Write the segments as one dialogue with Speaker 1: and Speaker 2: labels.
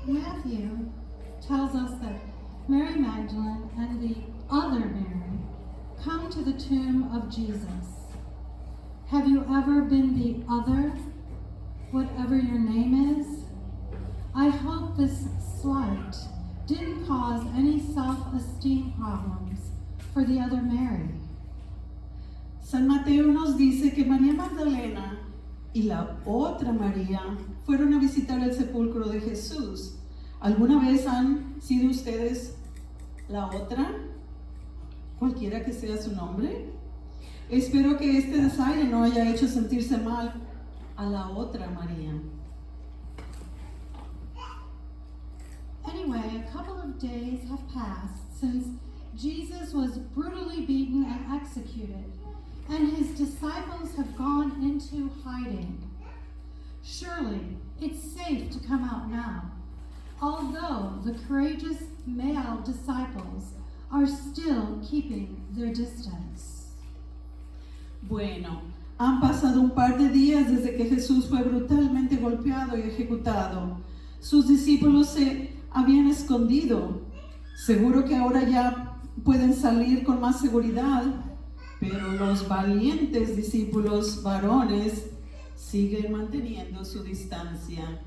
Speaker 1: Matthew tells us that Mary Magdalene and the other Mary come to the tomb of Jesus. Have you ever been the other, whatever your name is? I hope this slight didn't cause any self-esteem problems for the other Mary.
Speaker 2: San Mateo nos dice que María Magdalena y la otra María fueron a visitar el sepulcro de Jesús. ¿Alguna vez han sido ustedes la otra? Cualquiera que sea su nombre. Espero que este desaire no haya hecho sentirse mal a la otra María.
Speaker 1: Anyway, a couple of days have passed since Jesus was brutally beaten and executed, and his disciples have gone into hiding. Surely, it's safe to come out now, although the courageous male disciples are still keeping their distance.
Speaker 2: Bueno, han pasado un par de días desde que Jesús fue brutalmente golpeado y ejecutado. Sus discípulos se habían escondido. Seguro que ahora ya pueden salir con más seguridad, pero los valientes discípulos varones siguen manteniendo su distancia.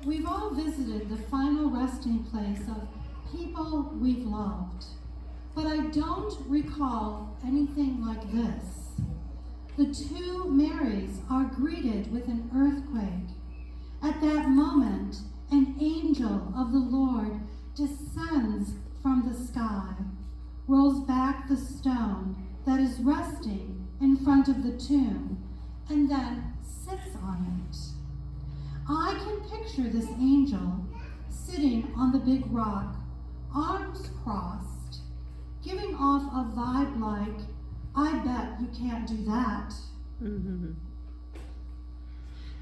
Speaker 1: We've all visited the final resting place of people we've loved, but I don't recall anything like this. The two Marys are greeted with an earthquake. At that moment, an angel of the Lord descends from the sky, rolls back the stone that is resting in front of the tomb, and then sits on it. I can picture this angel sitting on the big rock, arms crossed, giving off a vibe like, I bet you can't do that.
Speaker 2: Mm-hmm.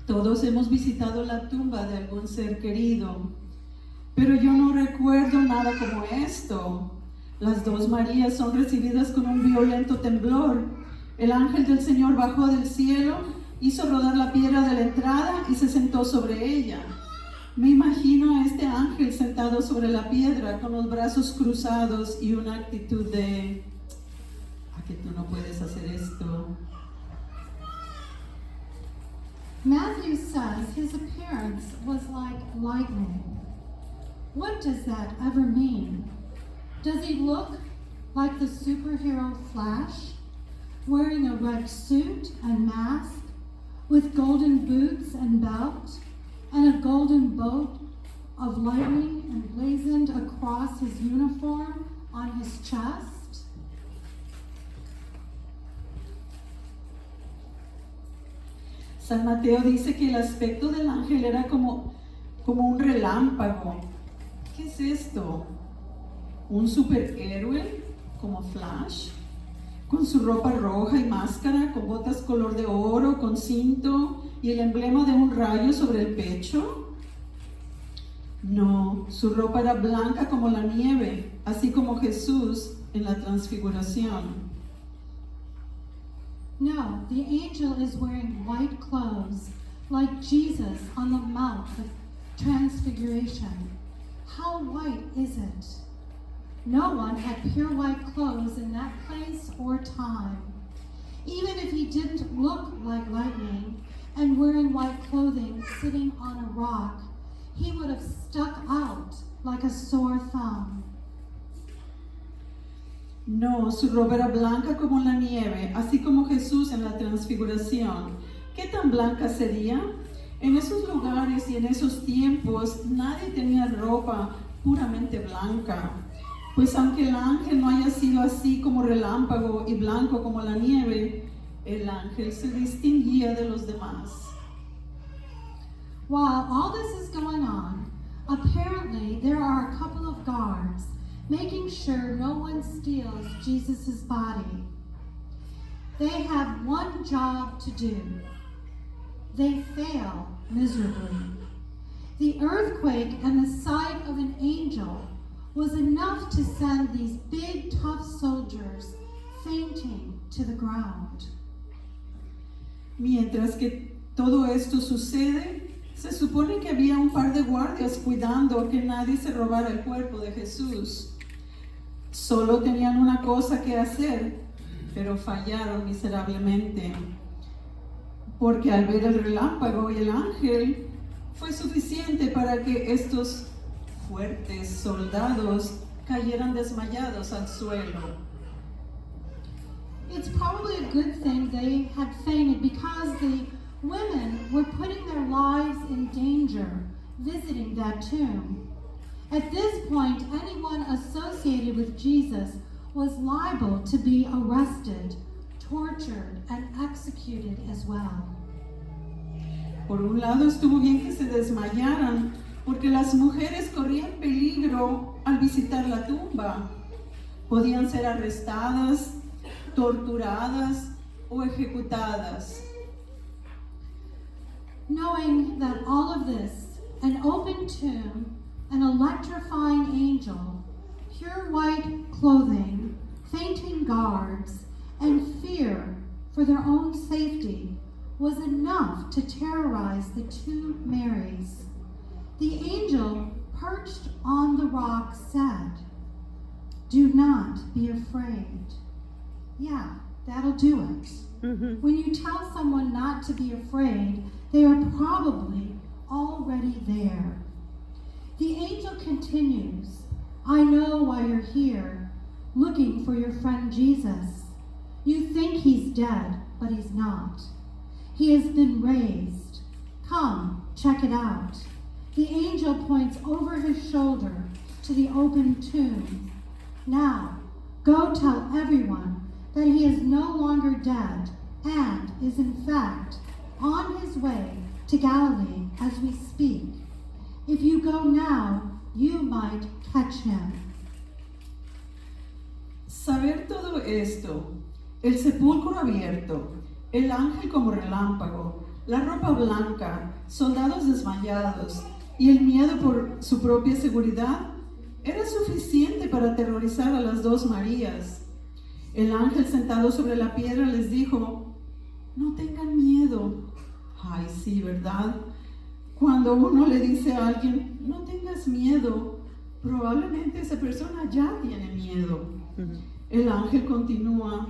Speaker 2: Todos hemos visitado la tumba de algún ser querido, pero yo no recuerdo nada como esto. Las dos Marías son recibidas con un violento temblor. El ángel del Señor bajó del cielo, hizo rodar la piedra de la entrada y se sentó sobre ella. Me imagino a este ángel sentado sobre la piedra con los brazos cruzados y una actitud de, ¿a que tú no puedes hacer esto?
Speaker 1: Matthew says his appearance was like lightning. What does that ever mean? Does he look like the superhero Flash, wearing a red suit and mask, with golden boots and belt, and a golden bolt of lightning emblazoned across his uniform on his chest?
Speaker 2: San Mateo dice que el aspecto del ángel era como un relámpago. ¿Qué es esto? ¿Un superhéroe como Flash? Con su ropa roja y máscara, con botas color de oro, con cinto y el emblema de un rayo sobre el pecho. No, su ropa era blanca como la nieve, así como Jesús en la transfiguración.
Speaker 1: No, the angel is wearing white clothes, like Jesus on the Mount of Transfiguration. How white is it? No one had pure white clothes in that place or time. Even if he didn't look like lightning and wearing white clothing sitting on a rock, he would have stuck out like a sore thumb.
Speaker 2: No, su ropa era blanca como la nieve, así como Jesús en la transfiguración. ¿Qué tan blanca sería? En esos lugares y en esos tiempos nadie tenía ropa puramente blanca. Pues aunque el ángel no haya sido así como relámpago y blanco como la nieve, el ángel se distinguía de los demás.
Speaker 1: While all this is going on, apparently there are a couple of guards making sure no one steals Jesus' body. They have one job to do. They fail miserably. The earthquake and the sight of an angel was enough to send these big, tough soldiers fainting to the ground.
Speaker 2: Mientras que todo esto sucede, Se supone que había un par de guardias cuidando que nadie se robara el cuerpo de Jesús. Solo tenían una cosa que hacer, pero fallaron miserablemente, porque al ver el relámpago y el ángel fue suficiente para que estos fuertes soldados cayeran desmayados al suelo.
Speaker 1: It's probably a good thing they had fainted because the women were putting their lives in danger visiting that tomb. At this point, anyone associated with Jesus was liable to be arrested, tortured, and executed as well.
Speaker 2: Por un lado estuvo bien que se desmayaran, porque las mujeres corrían peligro al visitar la tumba. Podían ser arrestadas, torturadas o ejecutadas.
Speaker 1: Knowing that all of this, an open tomb, an electrifying angel, pure white clothing, fainting guards, and fear for their own safety was enough to terrorize the two Marys. The angel perched on the rock said, "Do not be afraid." Yeah, that'll do it. When you tell someone not to be afraid, they are probably already there. The angel continues, "I know why you're here, looking for your friend Jesus. You think he's dead, but he's not. He has been raised. Come, check it out." The angel points over his shoulder to the open tomb. "Now, go tell everyone that he is no longer dead and is in fact on his way to Galilee as we speak. If you go now, you might catch him."
Speaker 2: Saber todo esto, el sepulcro abierto, el ángel como relámpago, la ropa blanca, soldados desmayados y el miedo por su propia seguridad, era suficiente para aterrorizar a las dos Marías. El ángel sentado sobre la piedra les dijo, "No tengan miedo." Ay, sí, ¿verdad? Cuando uno le dice a alguien, "No tengas miedo", probablemente esa persona ya tiene miedo. El ángel continúa,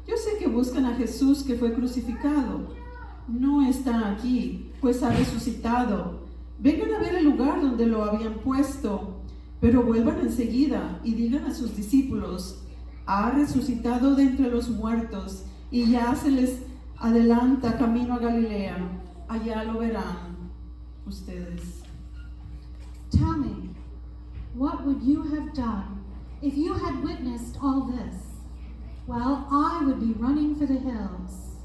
Speaker 2: "Yo sé que buscan a Jesús que fue crucificado. No está aquí, pues ha resucitado. Vengan a ver el lugar donde lo habían puesto, pero vuelvan enseguida y digan a sus discípulos, ha resucitado de entre los muertos y ya se les adelanta camino a Galilea. Allá lo verán ustedes."
Speaker 1: Tell me, what would you have done if you had witnessed all this? Well, I would be running for the hills.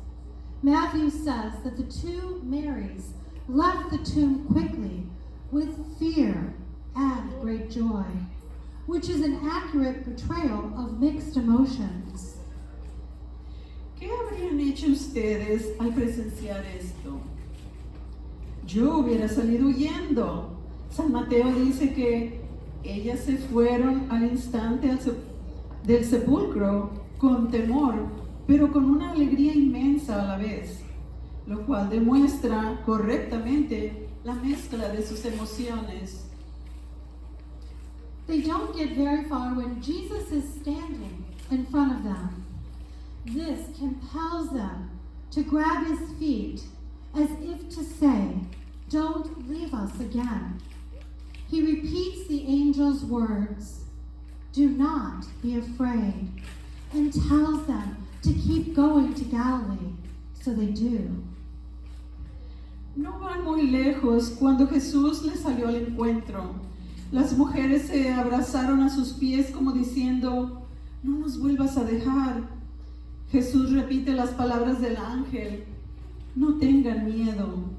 Speaker 1: Matthew says that the two Marys left the tomb quickly with fear and great joy, which is an accurate portrayal of mixed emotions.
Speaker 2: ¿Qué habrían hecho ustedes al presenciar esto? Yo hubiera salido huyendo. San Mateo dice que ellas se fueron al instante del sepulcro con temor, pero con una alegría inmensa a la vez, lo cual demuestra correctamente la mezcla de sus emociones.
Speaker 1: They don't get very far when Jesus is standing in front of them. This compels them to grab his feet as if to say, "Don't leave us again." He repeats the angel's words, "Do not be afraid," and tells them to keep going to Galilee, so they do.
Speaker 2: No van muy lejos cuando Jesús les salió al encuentro. Las mujeres se abrazaron a sus pies como diciendo, "No nos vuelvas a dejar." Jesús repite las palabras del ángel, "No tengan miedo.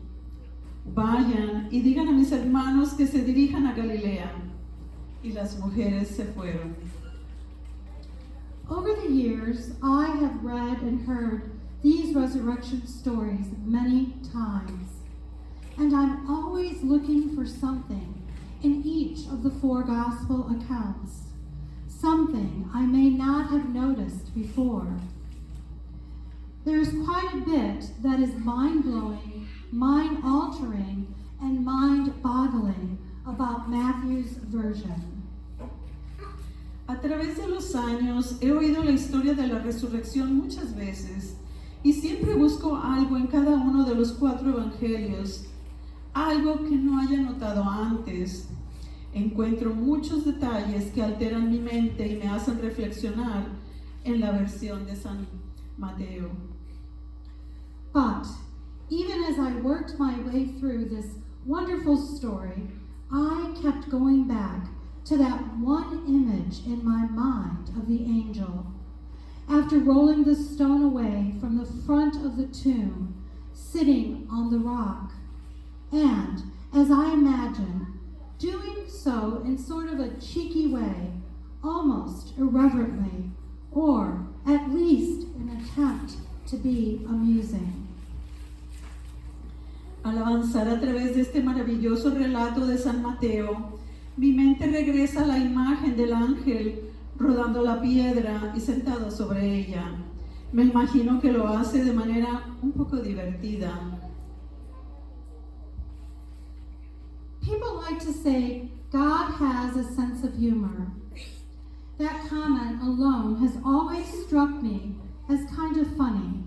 Speaker 2: Vayan y digan a mis hermanos que se dirijan a Galilea." Y las mujeres se fueron.
Speaker 1: Over the years, I have read and heard these resurrection stories many times, and I'm always looking for something in each of the four gospel accounts, something I may not have noticed before. There's quite a bit that is mind-blowing, mind-altering, and mind-boggling about Matthew's version.
Speaker 2: A través de los años he oído la historia de la resurrección muchas veces y siempre busco algo en cada uno de los 4 evangelios, algo que no haya notado antes. Encuentro muchos detalles que alteran mi mente y me hacen reflexionar en la versión de San Mateo.
Speaker 1: But even as I worked my way through this wonderful story, I kept going back to that one image in my mind of the angel. After rolling the stone away from the front of the tomb, sitting on the rock, and, as I imagine, doing so in sort of a cheeky way, almost irreverently, or at least an attempt to be amusing.
Speaker 2: Al avanzar a través de este maravilloso relato de San Mateo, mi mente regresa a la imagen del ángel rodando la piedra y sentado sobre ella. Me imagino que lo hace de manera un poco divertida.
Speaker 1: People like to say God has a sense of humor. That comment alone has always struck me as kind of funny.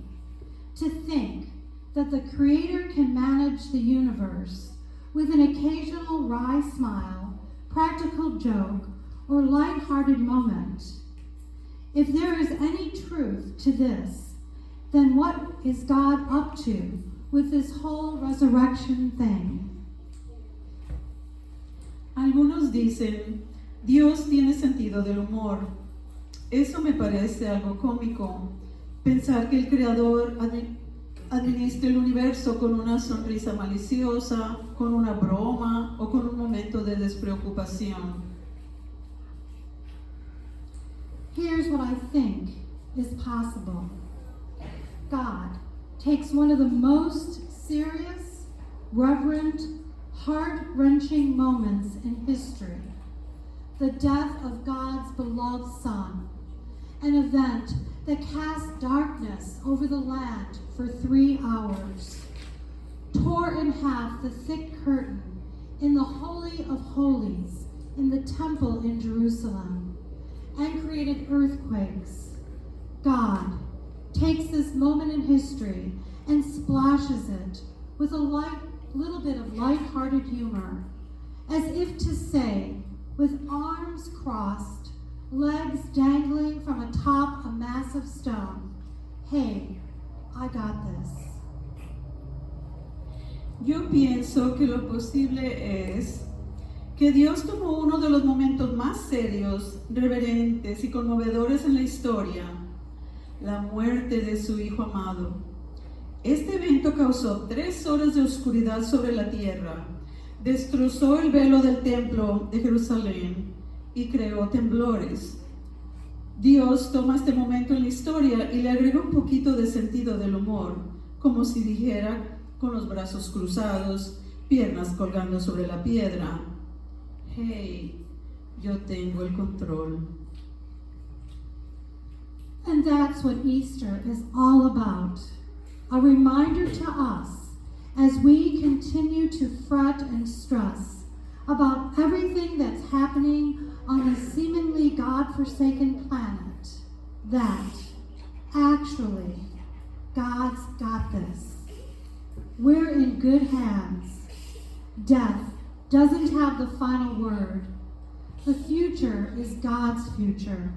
Speaker 1: To think that the Creator can manage the universe with an occasional wry smile, practical joke, or light-hearted moment. If there is any truth to this, then what is God up to with this whole resurrection thing?
Speaker 2: Algunos dicen, Dios tiene sentido del humor. Eso me parece algo cómico, pensar que el Creador administre el universo con una sonrisa maliciosa, con una broma o con un momento de despreocupación.
Speaker 1: Here's what I think is possible. God takes one of the most serious, reverent, heart-wrenching moments in history, the death of God's beloved Son, an event that cast darkness over the land for 3 hours, tore in half the thick curtain in the Holy of Holies in the temple in Jerusalem, and created earthquakes. God takes this moment in history and splashes it with a little bit of light-hearted humor, as if to say, with arms crossed, legs dangling from atop a massive stone, hey, I got this.
Speaker 2: Yo pienso que lo posible es que Dios tomó uno de los momentos más serios, reverentes y conmovedores en la historia, la muerte de su Hijo amado. Este evento causó 3 horas de oscuridad sobre la tierra, destrozó el velo del templo de Jerusalén y creó temblores. Dios toma este momento en la historia y le agrega un poquito de sentido del humor, como si dijera, con los brazos cruzados, piernas colgando sobre la piedra, hey, yo tengo el control.
Speaker 1: And that's what Easter is all about. A reminder to us as we continue to fret and stress about everything that's happening on this seemingly God-forsaken planet, that actually God's got this. We're in good hands. Death doesn't have the final word. The future is God's future.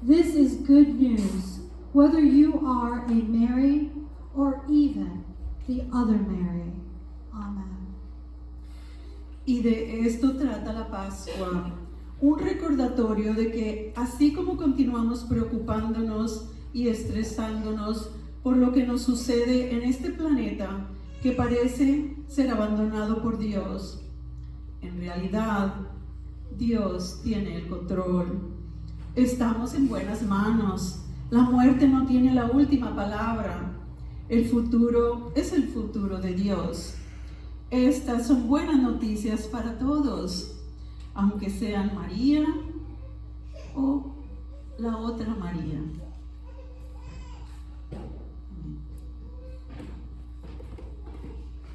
Speaker 1: This is good news, whether you are a Mary or even the other Mary. Amen.
Speaker 2: Y de esto trata la Pascua, un recordatorio de que así como continuamos preocupándonos y estresándonos por lo que nos sucede en este planeta que parece ser abandonado por Dios, en realidad Dios tiene el control. Estamos en buenas manos. La muerte no tiene la última palabra. El futuro es el futuro de Dios. Estas son buenas noticias para todos, aunque sean María o la otra María.